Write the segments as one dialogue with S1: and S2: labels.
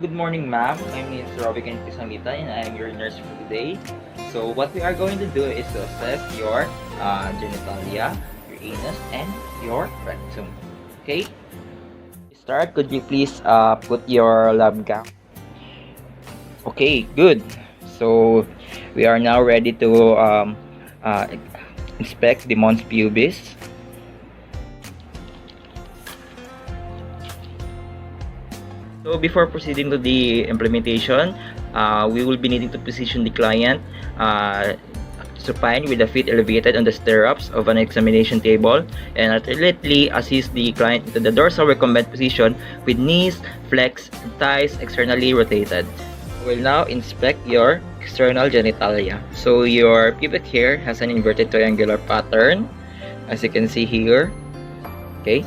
S1: Good morning, ma'am. My name is Robbie Cantisangita and I am your nurse for today. So what we are going to do is to assess your genitalia, your anus, and your rectum. Okay? To start, could you please put your lab gown? Okay, good. So we are now ready to uh, inspect the mons pubis. So before proceeding to the implementation, we will be needing to position the client supine with the feet elevated on the stirrups of an examination table and alternately assist the client into the dorsal recumbent position with knees flexed and thighs externally rotated. We'll now inspect your external genitalia. So your pubic hair has an inverted triangular pattern as you can see here. Okay,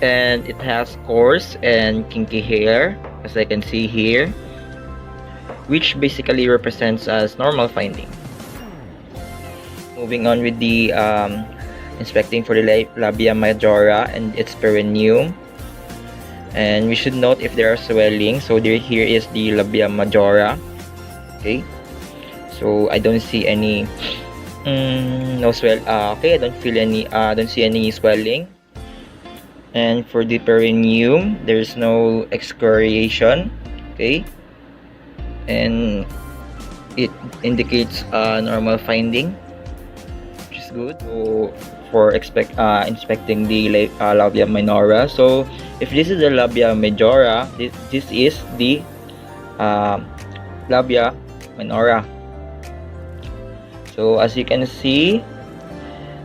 S1: and it has coarse and kinky hair as I can see here, which basically represents as normal finding. Moving on with the inspecting for the labia majora and its perineum, and we should note if there are swelling. So here is the labia majora. Okay, so I don't see any no swell. Okay, I don't feel any don't see any swelling. And for the perineum, there's no excoriation. Okay, and it indicates normal finding, which is good. So for inspecting the labia minora, so if this is the labia majora, this is the labia minora. So as you can see,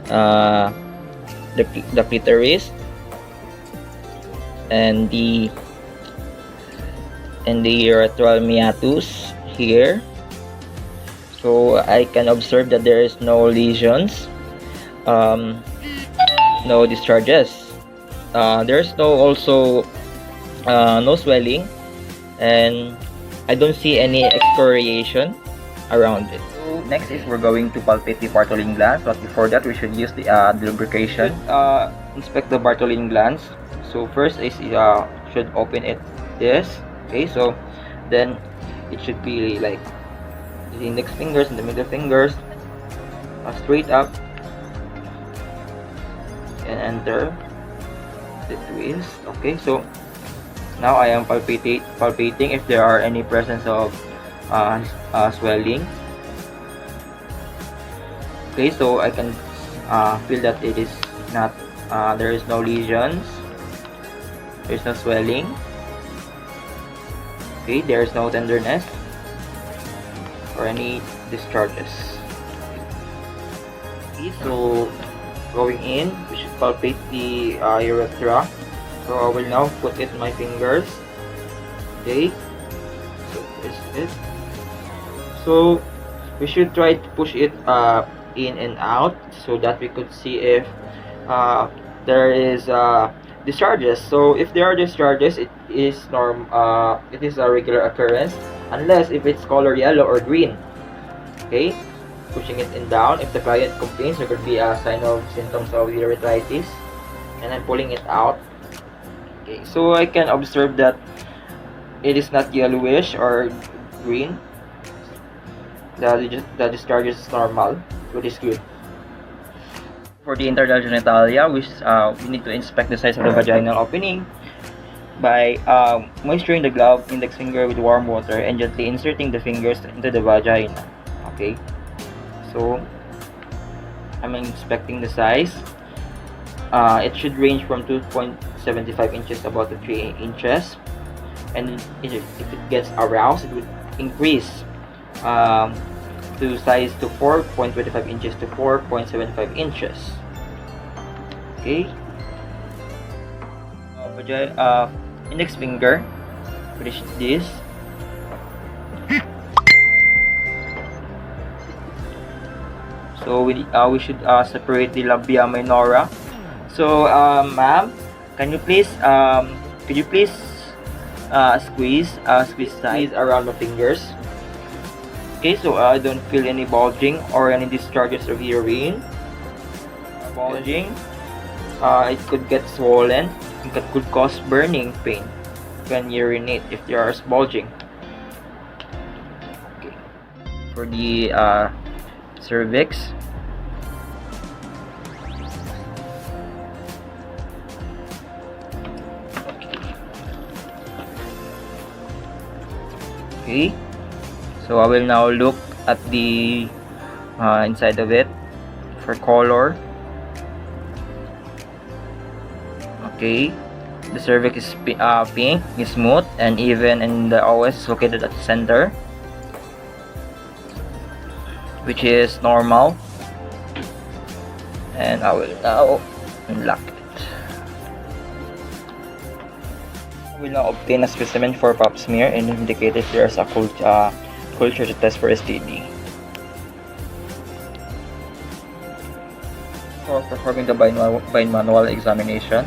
S1: the clitoris and the urethral meatus here. So I can observe that there is no lesions, no discharges. There's also no swelling, and I don't see any excoriation around it. So next is we're going to palpate the Bartholin glands, but before that we should use the lubrication. Inspect the Bartholin glands. So first is should open it this. Okay, so then it should be like the index fingers and the middle fingers straight up and enter the twist. Okay, so now I am palpating if there are any presence of swelling. Okay, so I can feel that it is not there is no lesions, there is no swelling. Okay, there is no tenderness or any discharges. Okay, so going in, we should palpate the urethra. So I will now put it in my fingers. Okay, so this is it. So we should try to push it in and out so that we could see if there is discharges. So if there are discharges, it is a regular occurrence, unless if it's color yellow or green. Okay, pushing it in down. If the client complains, there could be a sign of symptoms of urethritis, and I'm pulling it out. Okay, so I can observe that it is not yellowish or green. The discharge is normal, which is good. For the internal genitalia, we need to inspect the size of the vaginal opening by moisturizing the glove index finger with warm water and gently inserting the fingers into the vagina. Okay, so I'm inspecting the size. It should range from 2.75 inches about to 3 inches, and if it gets aroused, it would increase to size to 4.25 inches to 4.75 inches. Okay, index finger, finish this. So we should separate the labia minora. So ma'am, can you please could you please squeeze size around the fingers? Okay, so I don't feel any bulging or any discharges of urine. Bulging, it could get swollen and could cause burning pain. can urinate if they are bulging. Okay. For the cervix, okay, so I will now look at the inside of it for color. Okay, the cervix is pink, is smooth, and even in the OS is located at the center, which is normal. And I will now unlock it. I will now obtain a specimen for pap smear and indicate if there is a culture to test for STD. For performing the bimanual examination,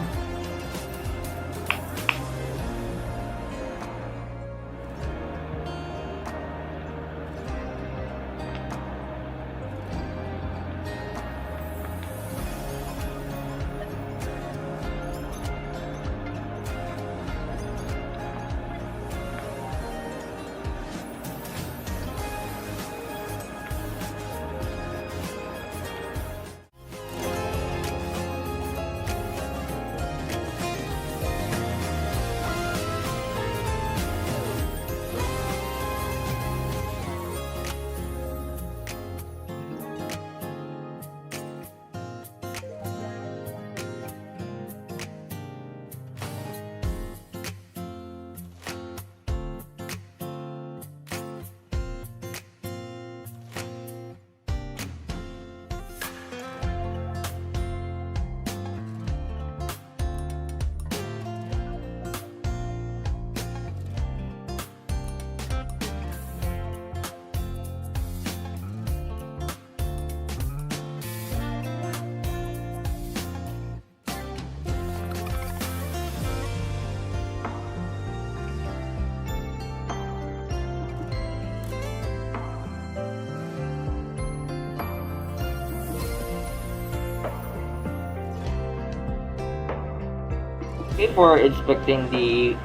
S1: okay, for inspecting the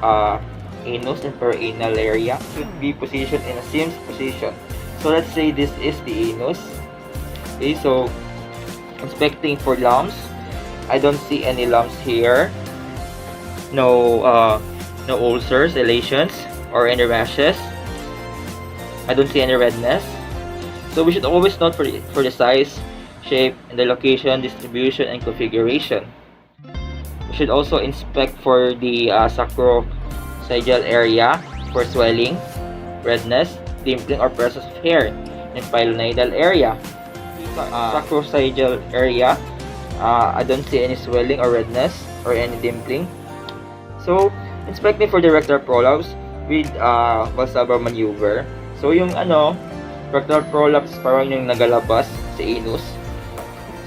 S1: anus and perianal area, should be positioned in a seams position. So let's say this is the anus. Okay, so inspecting for lumps, I don't see any lumps here. No ulcers, lesions, or any rashes. I don't see any redness. So we should always note for the size, shape, and the location, distribution, and configuration. Should also inspect for the sacrococcygeal area for swelling, redness, dimpling, or presence of hair in pilonidal area. Sacrococcygeal area, I don't see any swelling or redness or any dimpling. So, inspecting for the rectal prolapse with Valsalva maneuver. So, yung rectal prolapse parang yung nagalabas sa anus.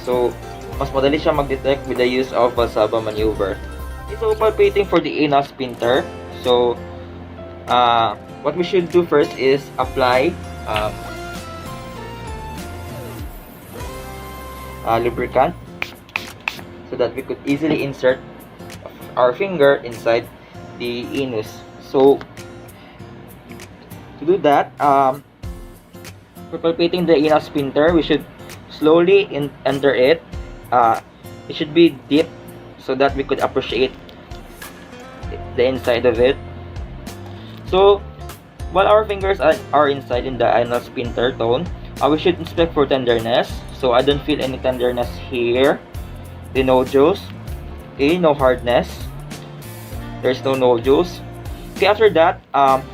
S1: So, mas madali siya mag-detect with the use of Valsalva maneuver. So, palpating for the anal sphincter. So, what we should do first is apply lubricant so that we could easily insert our finger inside the anus. So, to do that, for palpating the anal sphincter, we should slowly enter it. It should be deep so that we could appreciate the inside of it. So, while our fingers are inside in the anal sphincter tone, we should inspect for tenderness. So, I don't feel any tenderness here. The nodules, okay, no hardness. There's no nodules. Okay, after that,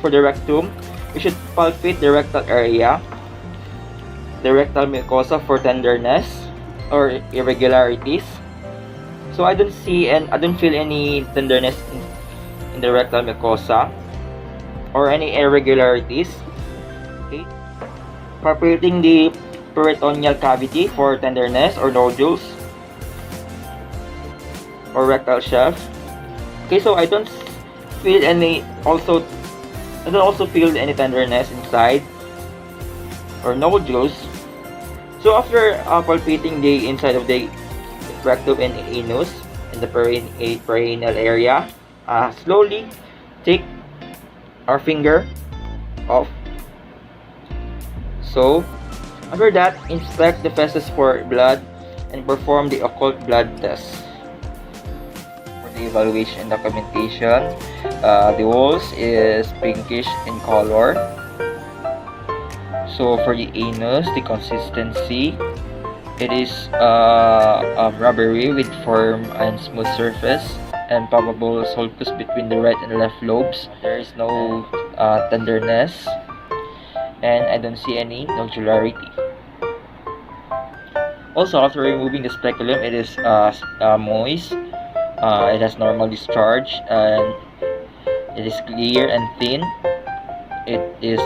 S1: for the rectum, we should palpate the rectal area, the rectal mucosa for tenderness or irregularities. So I don't feel any tenderness in the rectal mucosa or any irregularities. Okay, palpating the peritoneal cavity for tenderness or nodules or rectal shelf. Okay, so I don't also feel any tenderness inside or nodules. So after palpating the inside of the rectum and anus and the perianal area, slowly take our finger off. So after that, inspect the feces for blood and perform the occult blood test. For the evaluation and documentation, the walls is pinkish in color. So for the anus, the consistency, it is rubbery with firm and smooth surface and probable sulcus between the right and left lobes. There is no tenderness, and I don't see any nodularity. Also, after removing the speculum, it is moist. It has normal discharge, and it is clear and thin. It is